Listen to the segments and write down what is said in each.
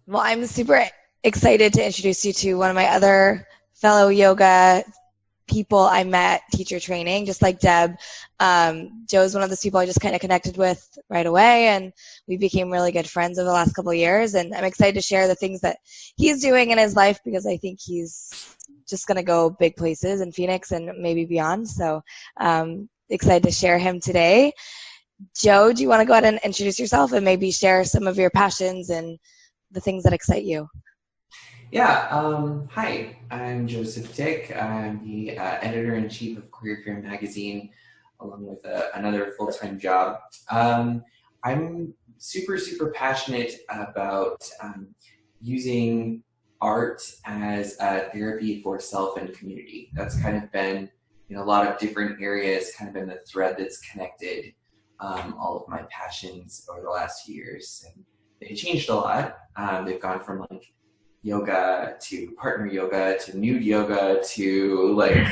Well, I'm super excited to introduce you to one of my other fellow yoga people I met teacher training, just like Deb. Joe's one of those people I just kind of connected with right away, and we became really good friends over the last couple of years. And I'm excited to share the things that he's doing in his life because I think he's just going to go big places in Phoenix and maybe beyond. So excited to share him today. Joe, do you want to go ahead and introduce yourself and maybe share some of your passions and the things that excite you? Yeah, hi, I'm Joseph Dick. I'm the editor-in-chief of Queer Fear magazine, along with another full-time job. I'm super passionate about using art as a therapy for self and community. That's kind of been, in a lot of different areas, kind of been the thread that's connected all of my passions over the last few years. And they changed a lot. They've gone from like yoga to partner yoga to nude yoga to like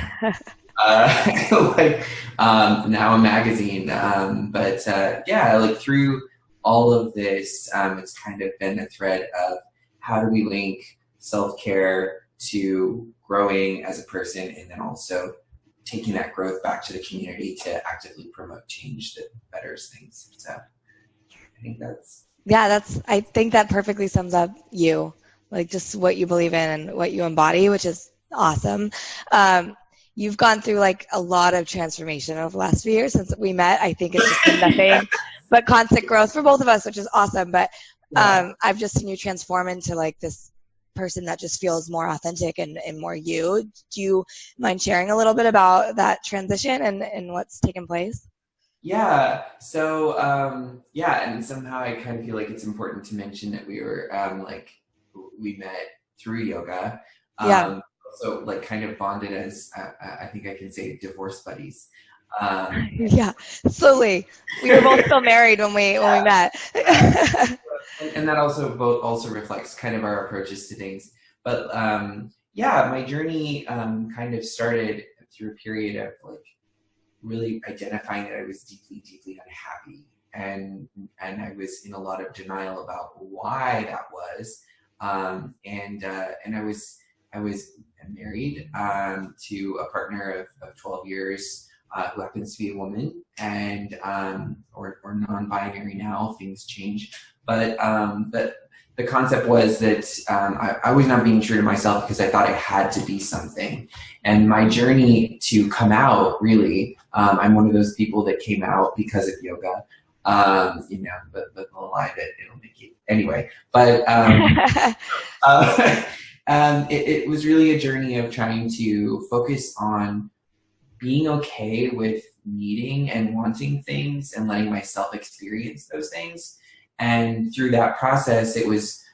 now a magazine. Yeah, like through all of this, it's kind of been a thread of how do we link self-care to growing as a person, and then also taking that growth back to the community to actively promote change that betters things. So I think I think that perfectly sums up you, like just what you believe in and what you embody, which is awesome. You've gone through like a lot of transformation over the last few years since we met. I think it's just been nothing but constant growth for both of us, which is awesome. But I've just seen you transform into like this person that just feels more authentic and more you. Do you mind sharing a little bit about that transition and what's taken place? Yeah, so and somehow I kind of feel like it's important to mention that we met through yoga. So like kind of bonded as I think I can say divorce buddies. Yeah, slowly. We were both still married when we met. And that also reflects kind of our approaches to things. But my journey kind of started through a period of like really identifying that I was deeply unhappy, and I was in a lot of denial about why that was. And I was married to a partner of 12 years who happens to be a woman, and or non-binary now. Things change, but the concept was that I was not being true to myself because I thought I had to be something. And my journey to come out, really, I'm one of those people that came out because of yoga. The lie that it'll make you anyway. But it was really a journey of trying to focus on being okay with needing and wanting things and letting myself experience those things. And through that process, it was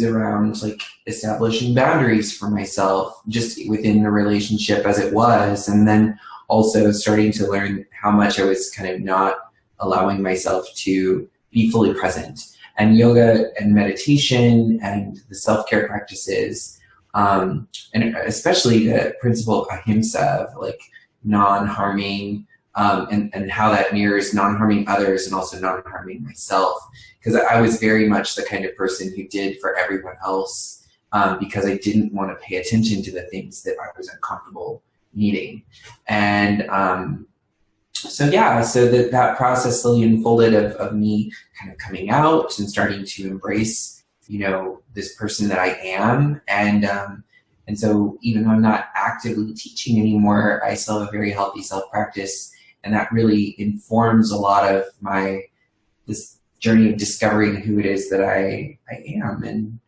around like establishing boundaries for myself just within the relationship as it was, and then also starting to learn how much I was kind of not allowing myself to be fully present. And yoga and meditation and the self-care practices, and especially the principle of ahimsa, of like non-harming, and how that mirrors non-harming others and also non-harming myself. Because I was very much the kind of person who did for everyone else because I didn't want to pay attention to the things that I was uncomfortable needing. And so that process slowly unfolded of me kind of coming out and starting to embrace, this person that I am. And so even though I'm not actively teaching anymore, I still have a very healthy self-practice, and that really informs a lot of this journey of discovering who it is that I am, and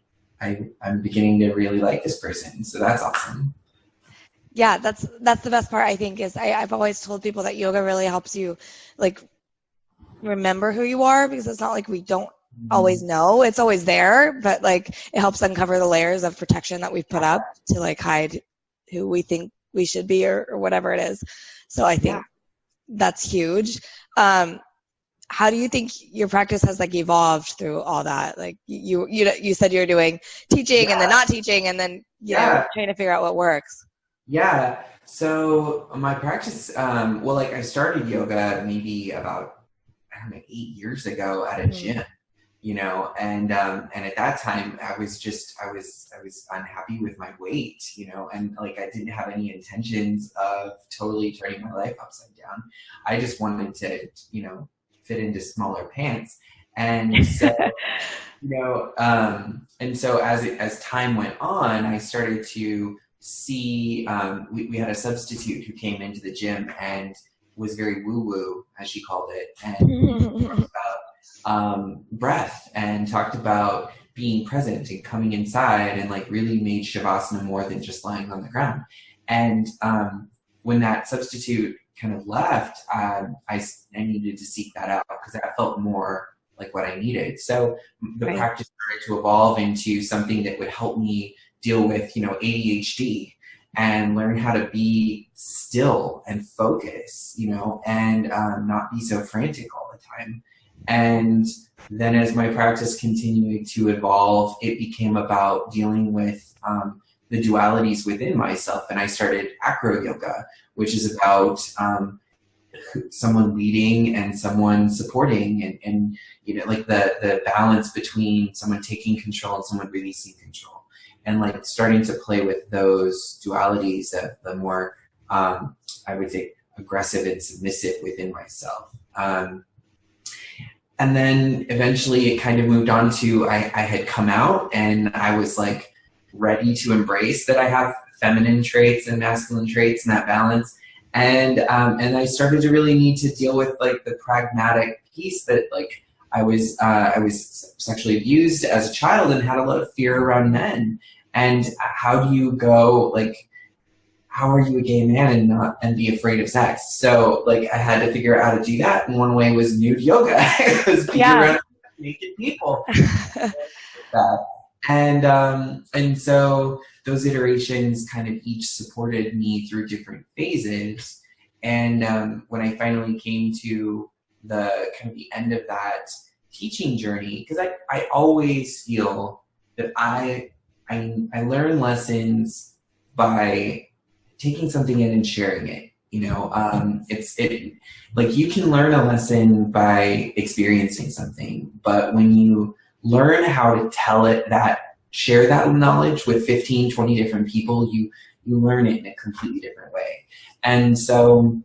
I'm beginning to really like this person. So that's awesome. Yeah, that's the best part, I think, is I've always told people that yoga really helps you like remember who you are, because it's not like we don't always know. It's always there, but like it helps uncover the layers of protection that we've put up to like hide who we think we should be or whatever it is. So I think that's huge. How do you think your practice has like evolved through all that? Like you said you're doing teaching and then not teaching, and then trying to figure out what works. Yeah. So my practice, I started yoga maybe about 8 years ago at a gym. and at that time I was unhappy with my weight, and like I didn't have any intentions of totally turning my life upside down. I just wanted to, fit into smaller pants. And so, and so as time went on, I started to see, we had a substitute who came into the gym and was very woo-woo, as she called it, and talked about breath and talked about being present and coming inside, and like really made Shavasana more than just lying on the ground. And when that substitute kind of left, I needed to seek that out because that felt more like what I needed. So the practice started to evolve into something that would help me deal with, ADHD and learn how to be still and focus, and not be so frantic all the time. And then as my practice continued to evolve, it became about dealing with the dualities within myself. And I started acro yoga, which is about someone leading and someone supporting, and like the balance between someone taking control and someone releasing control, and like starting to play with those dualities of the more I would say aggressive and submissive within myself. And then eventually it kind of moved on to I had come out and I was like ready to embrace that I have feminine traits and masculine traits and that balance. And I started to really need to deal with like the pragmatic piece that like I was sexually abused as a child and had a lot of fear around men. And how do you go, like, how are you a gay man and be afraid of sex? So like I had to figure out how to do that. And one way was nude yoga. It was being around naked people. And so those iterations kind of each supported me through different phases. And when I finally came to the kind of the end of that teaching journey, because I always feel that I learn lessons by taking something in and sharing it. Like you can learn a lesson by experiencing something, but when you learn how to tell it, share that knowledge with 15, 20 different people, you learn it in a completely different way. And so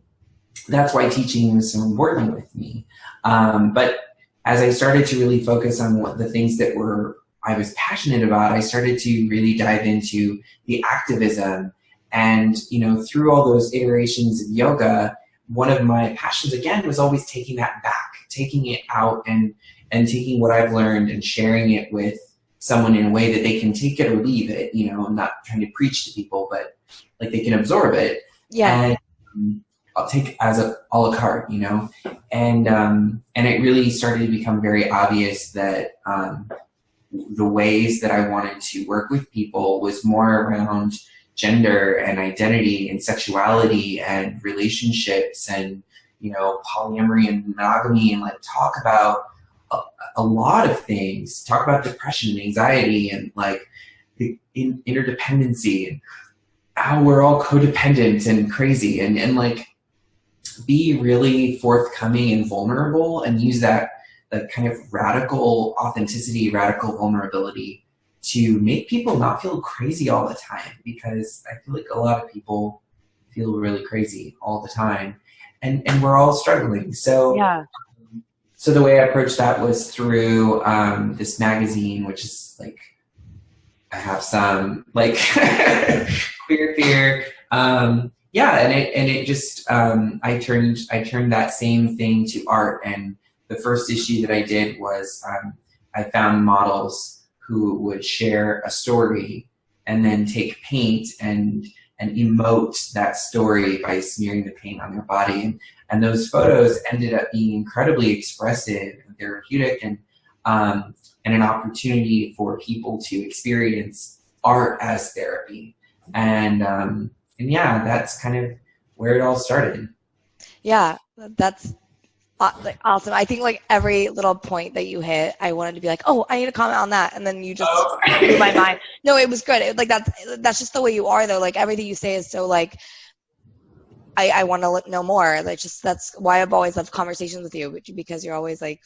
that's why teaching was so important with me. But as I started to really focus on what the things that I was passionate about, I started to really dive into the activism. And, through all those iterations of yoga, one of my passions, again, was always taking that back, taking it out and taking what I've learned and sharing it with someone in a way that they can take it or leave it. I'm not trying to preach to people, but like they can absorb it. Yeah. And I'll take as a la carte, and it really started to become very obvious that the ways that I wanted to work with people was more around gender and identity and sexuality and relationships and, polyamory and monogamy, and like talk about a lot of things, talk about depression and anxiety and like the interdependency and how we're all codependent and crazy, and like be really forthcoming and vulnerable and use that kind of radical authenticity, radical vulnerability to make people not feel crazy all the time, because I feel like a lot of people feel really crazy all the time, and we're all struggling. So so the way I approached that was through this magazine, which is like, I have some like queer fear. And it just I turned that same thing to art. And the first issue that I did was I found models who would share a story and then take paint and emote that story by smearing the paint on their body. And those photos ended up being incredibly expressive and therapeutic, and an opportunity for people to experience art as therapy. And that's kind of where it all started. Yeah, that's awesome. I think like every little point that you hit, I wanted to be like, oh, I need to comment on that, and then you just blew my mind. No, it was good. That's just the way you are, though. Like everything you say is so like, I want to know more. Like that's why I've always loved conversations with you, because you're always like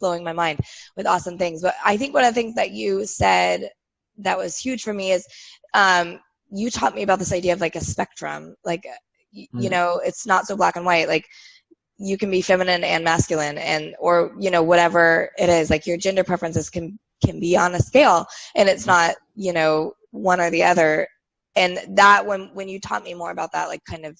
blowing my mind with awesome things. But I think one of the things that you said that was huge for me is you taught me about this idea of like a spectrum. Like, you know, it's not so black and white. Like, you can be feminine and masculine, and or, you know, whatever it is, like your gender preferences can be on a scale, and it's not, you know, one or the other. And that when you taught me more about that, like, kind of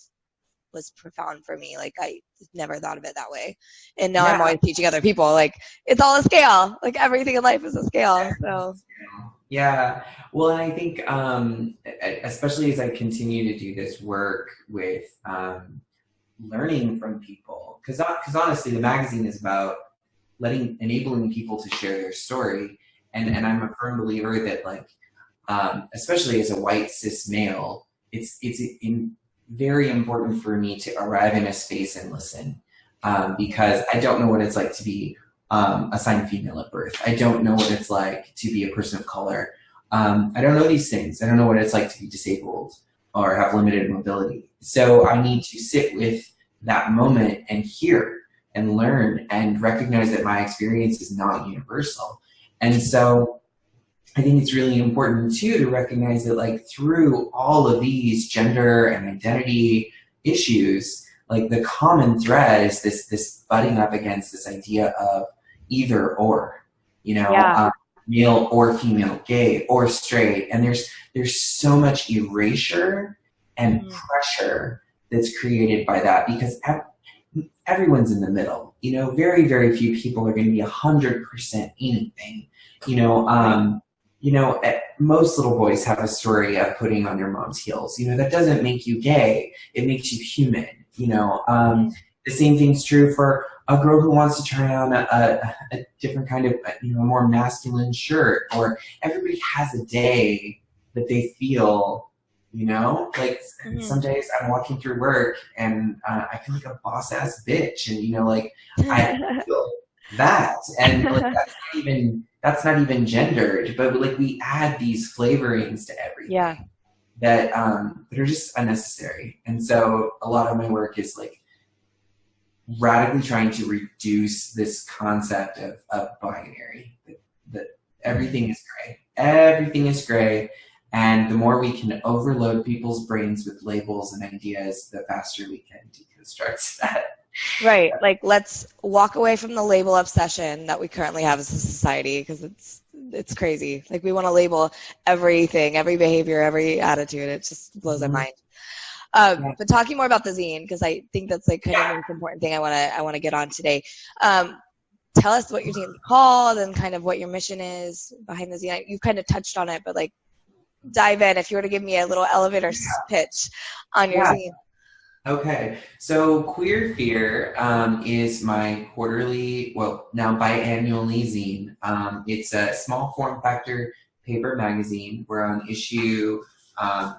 was profound for me. Like, I never thought of it that way, and now I'm always teaching other people, like, it's all a scale. Like, everything in life is a scale. So yeah, well, and I think especially as I continue to do this work with learning from people, because honestly, the magazine is about enabling people to share their story, and I'm a firm believer that, like, especially as a white cis male, it's very important for me to arrive in a space and listen, because I don't know what it's like to be assigned female at birth. I don't know what it's like to be a person of color. I don't know these things. I don't know what it's like to be disabled or have limited mobility. So I need to sit with that moment and hear and learn and recognize that my experience is not universal. And so I think it's really important too to recognize that, like, through all of these gender and identity issues, like, the common thread is this butting up against this idea of either or, you know, male or female, gay or straight. And there's so much erasure and pressure that's created by that, because everyone's in the middle. You know, very, very few people are going to be 100% anything. You know, most little boys have a story of putting on their mom's heels. You know, that doesn't make you gay. It makes you human. You know, the same thing's true for a girl who wants to try on a different kind of, you know, a more masculine shirt. Or everybody has a day that they feel, you know, like, some days I'm walking through work and I feel like a boss ass bitch, and, you know, like, I feel that, and like, that's not even gendered, but, like, we add these flavorings to everything that are just unnecessary. And so a lot of my work is, like, radically trying to reduce this concept of binary, that everything is gray. Everything is gray. And the more we can overload people's brains with labels and ideas, the faster we can deconstruct that. Right. Like, let's walk away from the label obsession that we currently have as a society, because it's crazy. Like, we want to label everything, every behavior, every attitude. It just blows our mind. But talking more about the zine, because I think that's, like, kind of the most important thing I want to get on today. Tell us what your zine is called and kind of what your mission is behind the zine. You've kind of touched on it, but, like, dive in if you were to give me a little elevator pitch on your zine. Okay, so Queer Fear is my quarterly, well, now biannually zine. It's a small form factor paper magazine. We're on issue,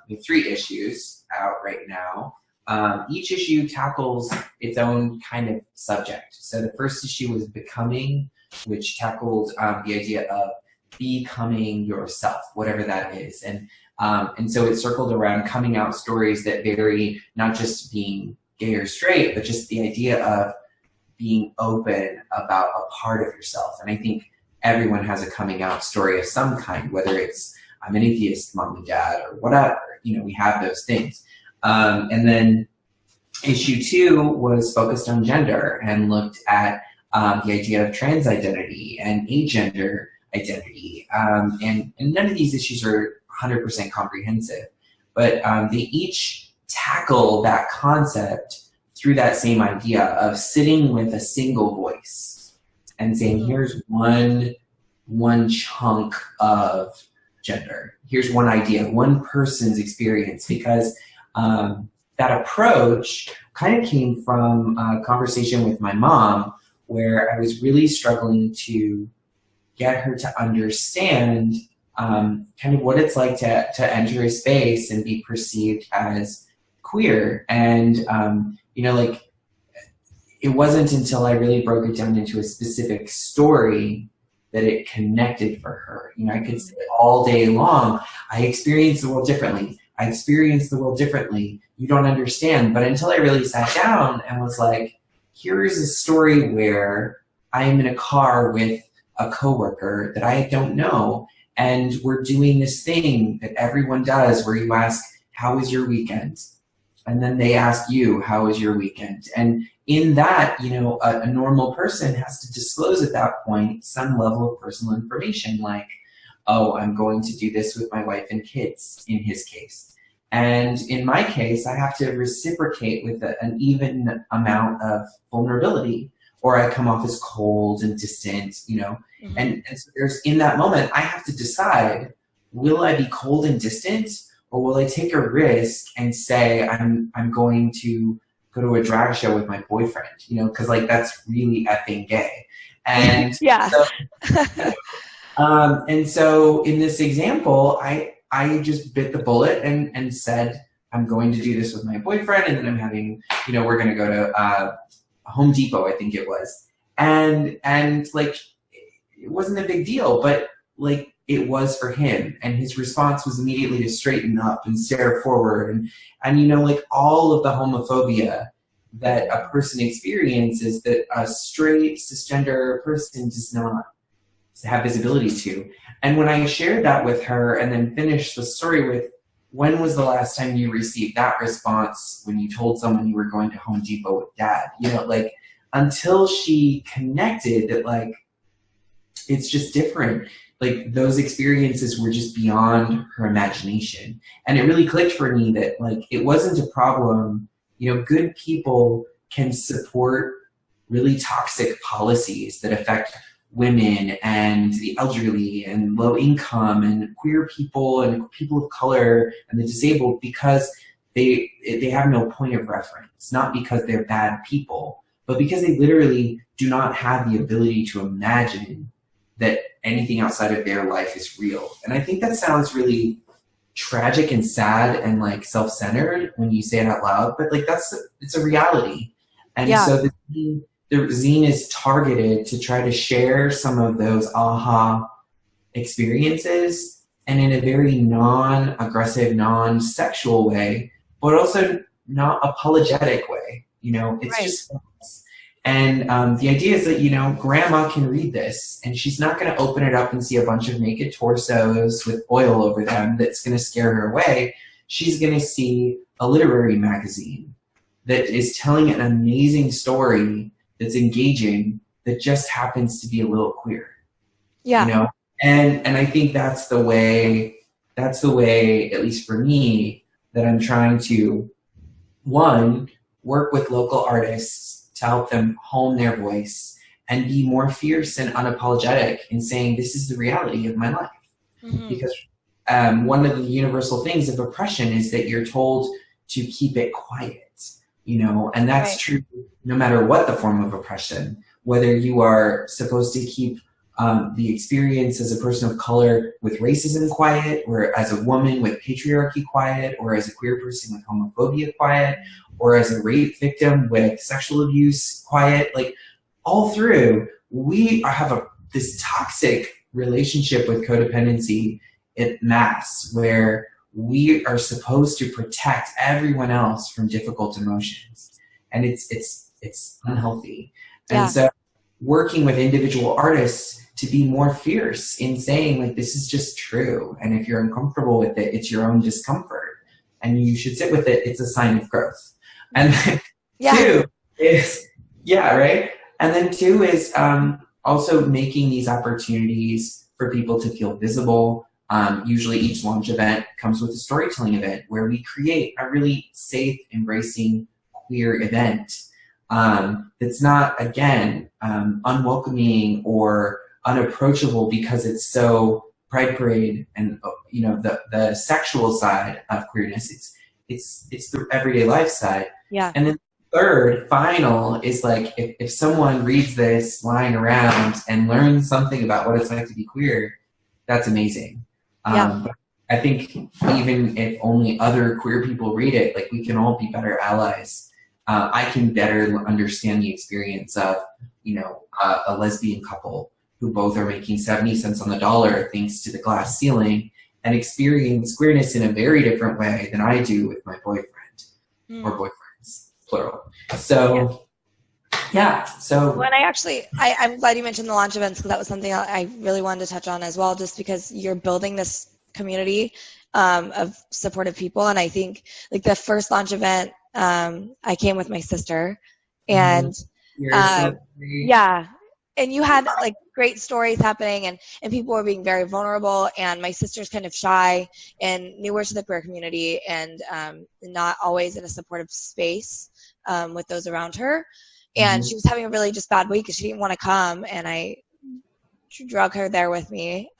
with 3 issues out right now. Each issue tackles its own kind of subject. So the first issue was Becoming, which tackled the idea of becoming yourself, whatever that is. And so it circled around coming out stories that vary, not just being gay or straight, but just the idea of being open about a part of yourself. And I think everyone has a coming out story of some kind, whether it's I'm an atheist, mom and dad, or whatever. You know, we have those things. And then issue 2 was focused on gender and looked at the idea of trans identity and agender identity. And none of these issues are 100% comprehensive, but they each tackle that concept through that same idea of sitting with a single voice and saying, here's one chunk of gender. Here's one idea, one person's experience, because that approach kind of came from a conversation with my mom, where I was really struggling to get her to understand kind of what it's like to enter a space and be perceived as queer. And, you know, like, it wasn't until I really broke it down into a specific story that it connected for her. You know, I could say all day long, I experience the world differently. I experience the world differently. You don't understand. But until I really sat down and was like, here's a story where I am in a car with a coworker that I don't know, and we're doing this thing that everyone does where you ask, how was your weekend? And then they ask you, how was your weekend? And in that, a normal person has to disclose at that point some level of personal information, like, oh, I'm going to do this with my wife and kids, in his case. And in my case, I have to reciprocate with an even amount of vulnerability, or I come off as cold and distant, Mm-hmm. And so there's, in that moment, I have to decide, will I be cold and distant, or will I take a risk and say I'm going to go to a drag show with my boyfriend, because that's really effing gay. And yeah. And so in this example, I just bit the bullet and said, I'm going to do this with my boyfriend, and then I'm having, we're going to go to Home Depot, I think it was. And it wasn't a big deal, but it was for him. And his response was immediately to straighten up and stare forward. And all of the homophobia that a person experiences that a straight cisgender person does not have visibility to. And when I shared that with her and then finished the story with, when was the last time you received that response when you told someone you were going to Home Depot with dad? Until she connected that it's just different. Those experiences were just beyond her imagination. And it really clicked for me that it wasn't a problem. Good people can support really toxic policies that affect women and the elderly and low income and queer people and people of color and the disabled, because they have no point of reference, not because they're bad people, but because they literally do not have the ability to imagine that anything outside of their life is real. And I think that sounds really tragic and sad and self-centered when you say it out loud, but it's a reality. And so the zine is targeted to try to share some of those aha experiences, and in a very non-aggressive, non-sexual way, but also not apologetic way. It's right. Just us. And the idea is that, grandma can read this, and she's not going to open it up and see a bunch of naked torsos with oil over them that's going to scare her away. She's going to see a literary magazine that is telling an amazing story that's engaging, that just happens to be a little queer. Yeah. And I think that's the way, at least for me, that I'm trying to, one, work with local artists to help them hone their voice and be more fierce and unapologetic in saying, this is the reality of my life. Mm-hmm. Because one of the universal things of oppression is that you're told to keep it quiet. And that's right. True no matter what the form of oppression, whether you are supposed to keep the experience as a person of color with racism quiet, or as a woman with patriarchy quiet, or as a queer person with homophobia quiet, or as a rape victim with sexual abuse quiet. All through, we have this toxic relationship with codependency at mass, where we are supposed to protect everyone else from difficult emotions, and it's unhealthy. Yeah. And so working with individual artists to be more fierce in saying this is just true, and if you're uncomfortable with it, it's your own discomfort and you should sit with it. It's a sign of growth. And then two is right. And then two is also making these opportunities for people to feel visible. Usually each launch event comes with a storytelling event where we create a really safe, embracing, queer event that's not, again, unwelcoming or unapproachable because it's so Pride Parade and the sexual side of queerness. It's the everyday life side. Yeah. And then third, final is if someone reads this lying around and learns something about what it's like to be queer, that's amazing. But I think even if only other queer people read it, we can all be better allies. I can better understand the experience of, a lesbian couple who both are making 70 cents on the dollar thanks to the glass ceiling, and experience queerness in a very different way than I do with my boyfriend or boyfriends, plural. So Yeah. So When I'm glad you mentioned the launch events because that was something I really wanted to touch on as well, just because you're building this community of supportive people. And I think like the first launch event, I came with my sister and you're uh, so great. yeah, and you had like great stories happening and people were being very vulnerable and my sister's kind of shy and newer to the queer community and not always in a supportive space with those around her. And Mhm. she was having a really just bad week because she didn't want to come, and I drug her there with me.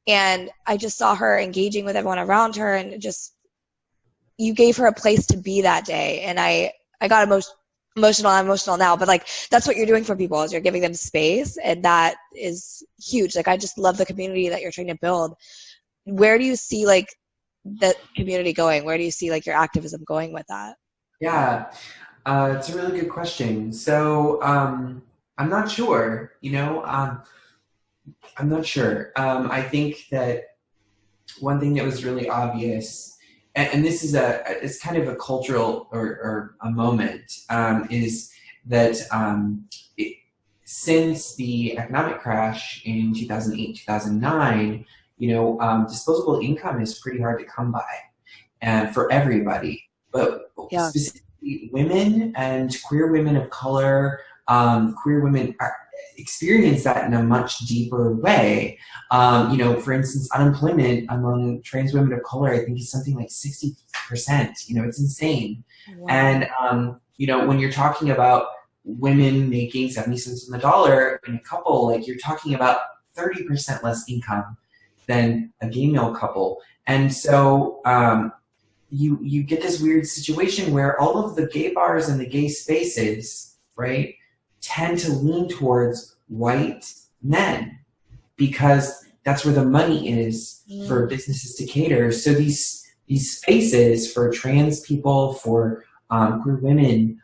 And I just saw her engaging with everyone around her, and just you gave her a place to be that day. And I got emotional. I'm emotional now, but like that's what you're doing for people is you're giving them space, and that is huge. Like I just love the community that you're trying to build. Where do you see like the community going? Where do you see like your activism going with that? Yeah, it's a really good question. So I'm not sure. I'm not sure. I think that one thing that was really obvious, and this is it's kind of a cultural or a moment, is that since the economic crash in 2008, 2009, disposable income is pretty hard to come by, and for everybody, but Yeah. specifically women and queer women of color, queer women experience that in a much deeper way. For instance, unemployment among trans women of color, I think, is something like 60%. It's insane. Wow. And, when you're talking about women making 70 cents on the dollar in a couple, like you're talking about 30% less income than a gay male couple. And so you get this weird situation where all of the gay bars and the gay spaces, right, tend to lean towards white men because that's where the money is for businesses to cater. So these spaces for trans people, for queer women,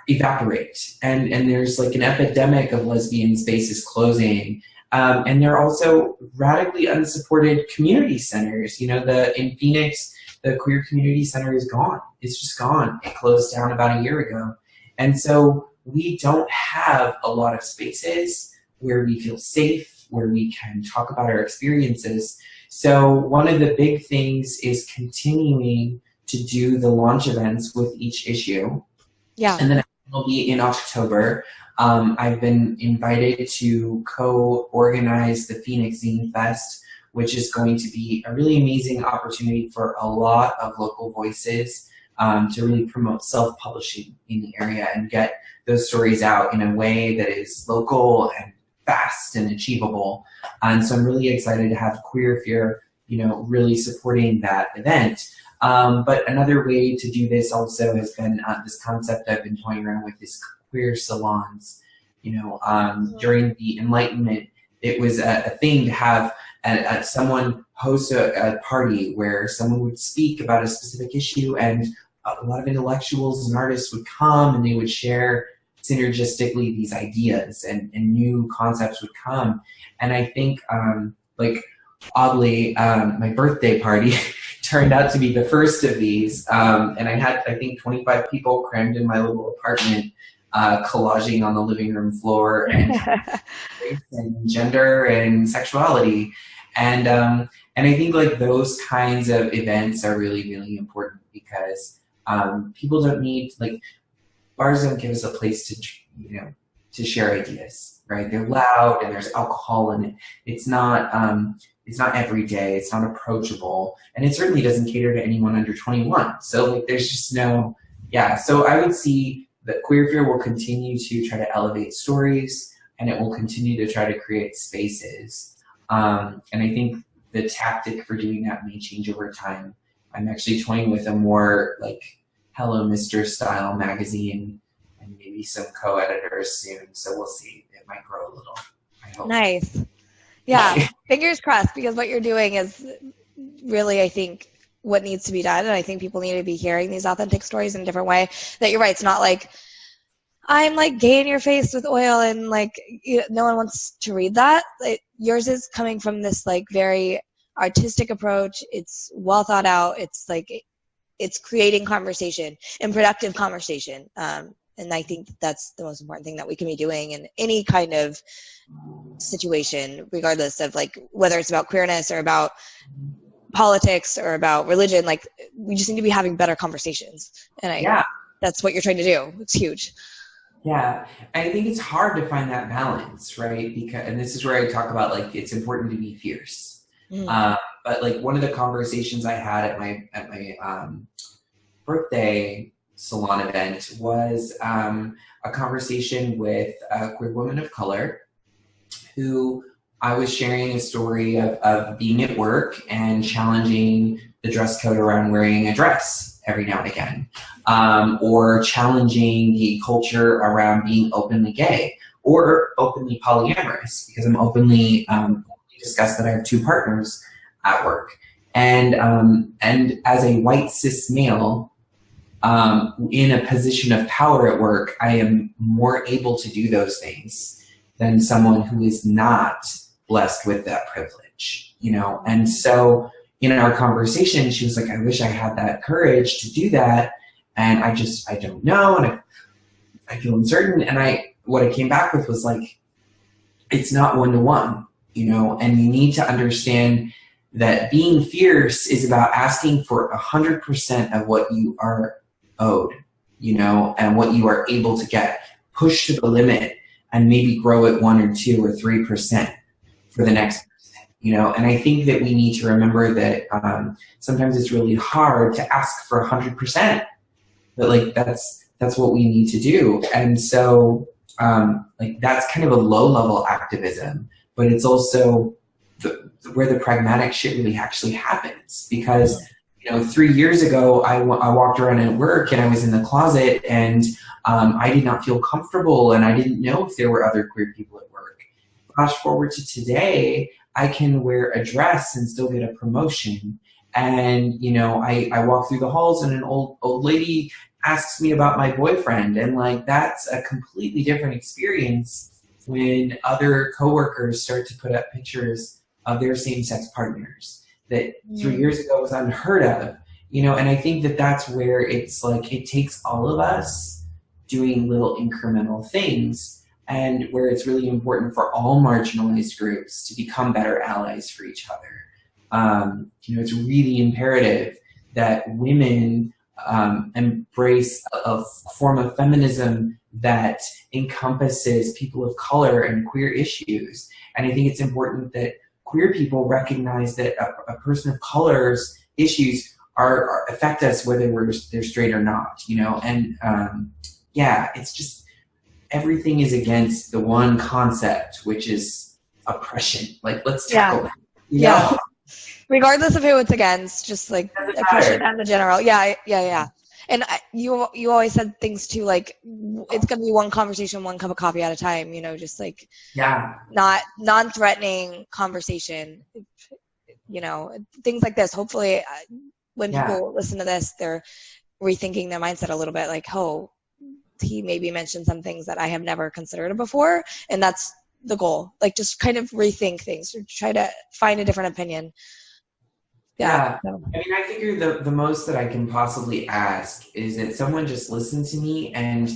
evaporate, and there's like an epidemic of lesbian spaces closing. And there are also radically unsupported community centers. In Phoenix, the queer community center is gone. It's just gone. It closed down about a year ago. And so we don't have a lot of spaces where we feel safe, where we can talk about our experiences. So one of the big things is continuing to do the launch events with each issue. Yeah. And then it'll be in October. I've been invited to co-organize the Phoenix Zine Fest, which is going to be a really amazing opportunity for a lot of local voices to really promote self-publishing in the area and get those stories out in a way that is local and fast and achievable. And so I'm really excited to have Queer Fear, really supporting that event. But another way to do this also has been this concept I've been toying around with, is queer salons. During the Enlightenment, it was a thing to have someone host a party where someone would speak about a specific issue, and a lot of intellectuals and artists would come and they would share synergistically these ideas, and new concepts would come. And I think, oddly, my birthday party turned out to be the first of these. And I had, I think, 25 people crammed in my little apartment, collaging on the living room floor, and race and gender and sexuality. And I think like those kinds of events are really, really important because people don't need, like, bars don't give us a place to share ideas, right? They're loud and there's alcohol in it. It's not every day. It's not approachable, and it certainly doesn't cater to anyone under 21. So like, there's just no, yeah. So I would see that Queer Fear will continue to try to elevate stories, and it will continue to try to create spaces. And I think the tactic for doing that may change over time. I'm actually toying with a more like Hello Mr. style magazine, and maybe some co-editors soon. So we'll see. It might grow a little, I hope. Nice. Yeah, fingers crossed, because what you're doing is really, I think, what needs to be done. And I think people need to be hearing these authentic stories in a different way. That you're right. It's not like, I'm like gay in your face with oil and like, no one wants to read that. Yours is coming from this like very artistic approach. It's well thought out. It's like, it's creating conversation and productive conversation. And And I think that's the most important thing that we can be doing in any kind of situation, regardless of like whether it's about queerness or about politics or about religion. Like, we just need to be having better conversations. And that's what you're trying to do. It's huge. Yeah, I think it's hard to find that balance, right? Because, and this is where I talk about like it's important to be fierce. But like one of the conversations I had at my birthday salon event was a conversation with a queer woman of color who I was sharing a story of being at work and challenging the dress code around wearing a dress every now and again, or challenging the culture around being openly gay or openly polyamorous, because I'm openly discussed that I have 2 partners at work. And as a white cis male in a position of power at work, I am more able to do those things than someone who is not blessed with that privilege, you know? And so in our conversation, she was like, I wish I had that courage to do that. And I don't know. And I feel uncertain. And what I came back with was like, it's not 1-to-1, you know, and you need to understand that being fierce is about asking for 100% of what you are owed, you know, and what you are able to get. Push to the limit and maybe grow it 1 or 2 or 3% for the next person, you know. And I think that we need to remember that sometimes it's really hard to ask for 100%, but like that's what we need to do. And so like that's kind of a low level activism, but it's also where the pragmatic shit really actually happens. Because, you know, 3 years ago, I walked around at work and I was in the closet and I did not feel comfortable and I didn't know if there were other queer people at work. Flash forward to today, I can wear a dress and still get a promotion. And, you know, I walk through the halls and an old lady asks me about my boyfriend. And like, that's a completely different experience when other coworkers start to put up pictures of their same-sex partners that 3 years ago was unheard of, you know. And I think that that's where it's like, it takes all of us doing little incremental things, and where it's really important for all marginalized groups to become better allies for each other. You know, it's really imperative that women embrace a form of feminism that encompasses people of color and queer issues. And I think it's important that queer people recognize that a person of color's issues affect us whether they're straight or not, you know. And yeah, it's just, everything is against the one concept, which is oppression. Like, let's tackle that. You know? Regardless of who it's against, just like oppression in the general. Yeah. And you always said things too, like, it's going to be one conversation, one cup of coffee at a time, you know, just like, not non-threatening conversation, you know, things like this. Hopefully when people listen to this, they're rethinking their mindset a little bit, like, oh, he maybe mentioned some things that I have never considered before. And that's the goal. Like, just kind of rethink things or try to find a different opinion. Yeah. I mean, I figure the most that I can possibly ask is that someone just listen to me and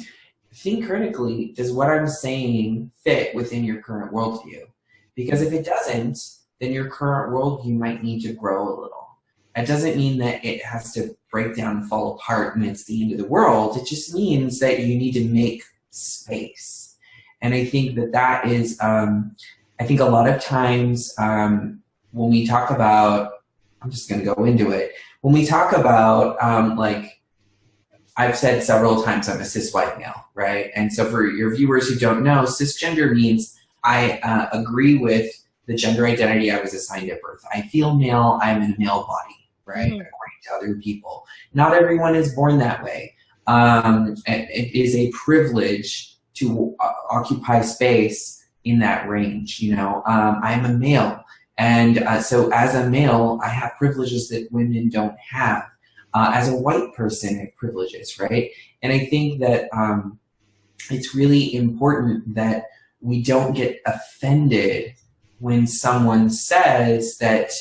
think critically, does what I'm saying fit within your current worldview? Because if it doesn't, then your current worldview might need to grow a little. That doesn't mean that it has to break down and fall apart and it's the end of the world. It just means that you need to make space. And I think that is, I think a lot of times when we talk about, I'm just going to go into it. When we talk about, like, I've said several times I'm a cis white male, right? And so for your viewers who don't know, cisgender means I agree with the gender identity I was assigned at birth. I feel male, I'm in a male body, right? According to other people. Not everyone is born that way. It is a privilege to occupy space in that range, you know. I'm a male. And so as a male, I have privileges that women don't have. As a white person, I have privileges, right? And I think that it's really important that we don't get offended when someone says that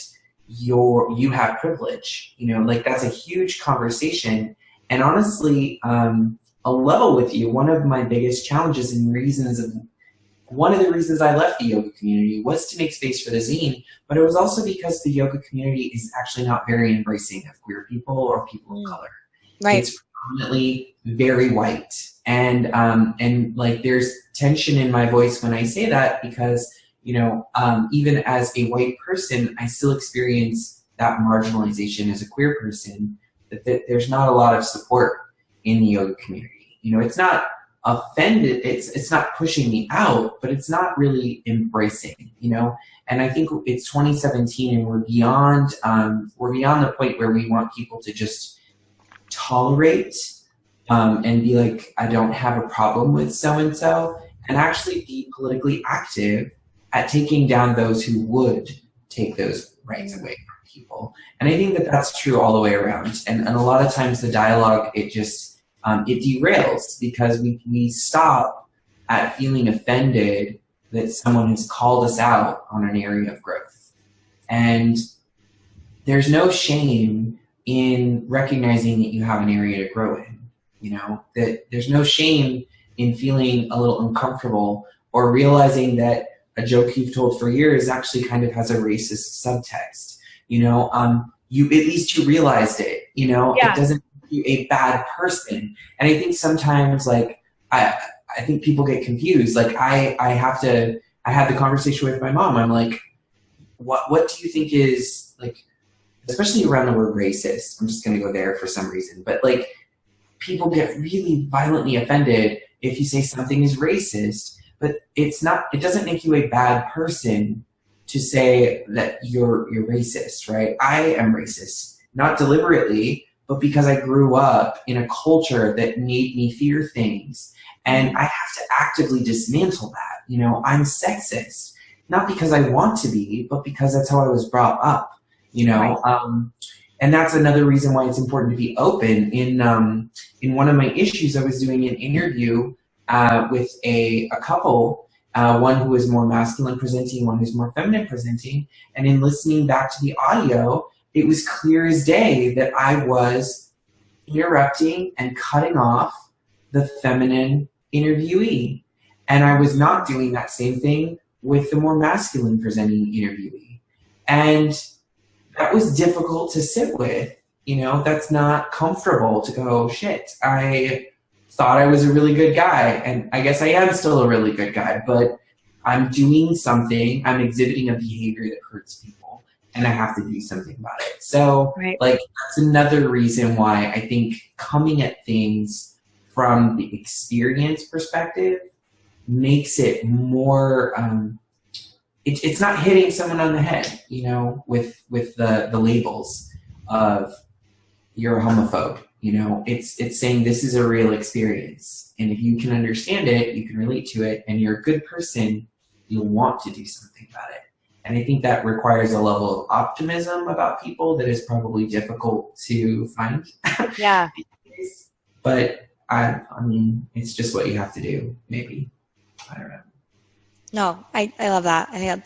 you have privilege. You know, like, that's a huge conversation. And honestly, a level with you, one of my biggest challenges and one of the reasons I left the yoga community was to make space for the zine, but it was also because the yoga community is actually not very embracing of queer people or people of color. Right. It's predominantly very white. And like there's tension in my voice when I say that because, you know, even as a white person, I still experience that marginalization as a queer person, that there's not a lot of support in the yoga community. You know, it's not offended, it's not pushing me out, but it's not really embracing, you know. And I think it's 2017 and we're beyond the point where we want people to just tolerate and be like, I don't have a problem with so-and-so, and actually be politically active at taking down those who would take those rights away from people. And I think that that's true all the way around. And a lot of times the dialogue, it just, it derails because we stop at feeling offended that someone has called us out on an area of growth. And there's no shame in recognizing that you have an area to grow in, you know, that there's no shame in feeling a little uncomfortable or realizing that a joke you've told for years actually kind of has a racist subtext. You know, you at least you realized it, you know. Yeah. It doesn't make you a bad person. And I think sometimes, like, I think people get confused. Like, I had the conversation with my mom. I'm like, what do you think is, like, especially around the word racist, I'm just going to go there for some reason, but like people get really violently offended if you say something is racist, but it doesn't make you a bad person to say that you're racist, right? I am racist, not deliberately, but because I grew up in a culture that made me fear things, and I have to actively dismantle that. You know, I'm sexist, not because I want to be, but because that's how I was brought up. You know, right. And that's another reason why it's important to be open. In one of my issues, I was doing an interview with a couple, one who was more masculine presenting, one who's more feminine presenting, and in listening back to the audio, it was clear as day that I was interrupting and cutting off the feminine interviewee, and I was not doing that same thing with the more masculine presenting interviewee, and that was difficult to sit with. You know, that's not comfortable to go, shit, I thought I was a really good guy, and I guess I am still a really good guy, but I'm doing something, I'm exhibiting a behavior that hurts people, and I have to do something about it. So, right. Like, that's another reason why I think coming at things from the experience perspective makes it more, it's not hitting someone on the head, you know, with the labels of you're a homophobe. You know, it's saying this is a real experience, and if you can understand it, you can relate to it, and you're a good person, you'll want to do something about it. And I think that requires a level of optimism about people that is probably difficult to find. Yeah. But I mean, it's just what you have to do, maybe. I don't know. No, I love that. I think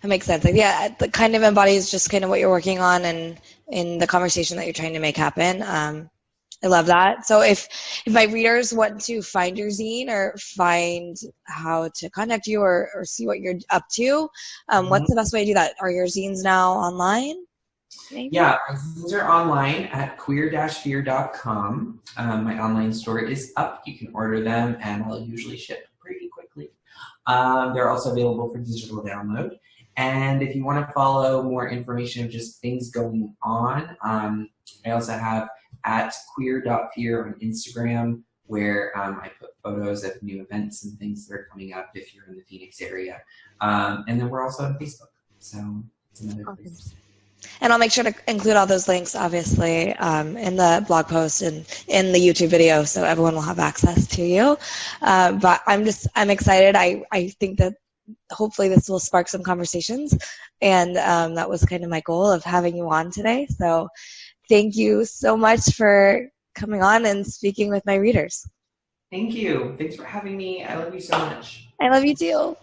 that makes sense. Like, yeah, it kind of embodies just kind of what you're working on and in the conversation that you're trying to make happen. I love that. So if my readers want to find your zine or find how to contact you or see what you're up to, what's the best way to do that? Are your zines now online? Maybe? Yeah, our zines are online at queer-fear.com. My online store is up. You can order them, and I'll usually ship pretty quickly. They're also available for digital download. And if you want to follow more information of just things going on, I also have at queer.fear on Instagram, where I put photos of new events and things that are coming up if you're in the Phoenix area. And then we're also on Facebook. So it's another place. And I'll make sure to include all those links, obviously, in the blog post and in the YouTube video, so everyone will have access to you. But I'm excited. I think that hopefully this will spark some conversations, and that was kind of my goal of having you on today. So thank you so much for coming on and speaking with my readers. Thank you. Thanks for having me. I love you so much. I love you too.